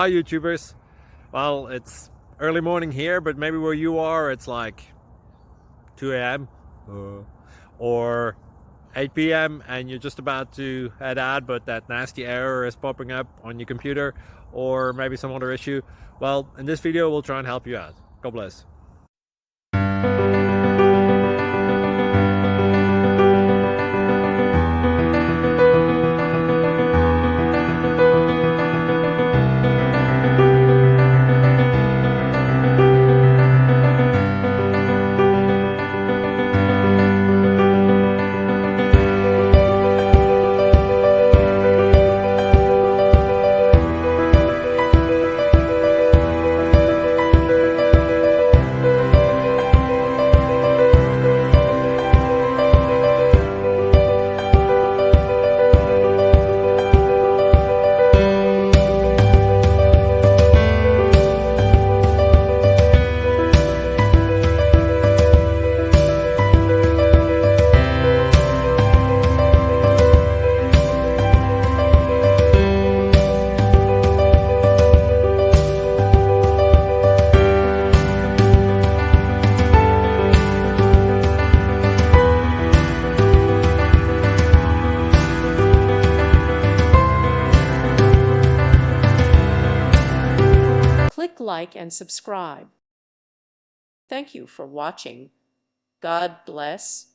Hi YouTubers. Well, it's early morning here, but maybe where you are it's like 2 a.m. or 8 p.m. and you're just about to head out, but that nasty error is popping up on your computer, or maybe some other issue. Well, in this video we'll try and help you out. God bless. Click like and subscribe. Thank you for watching. God bless.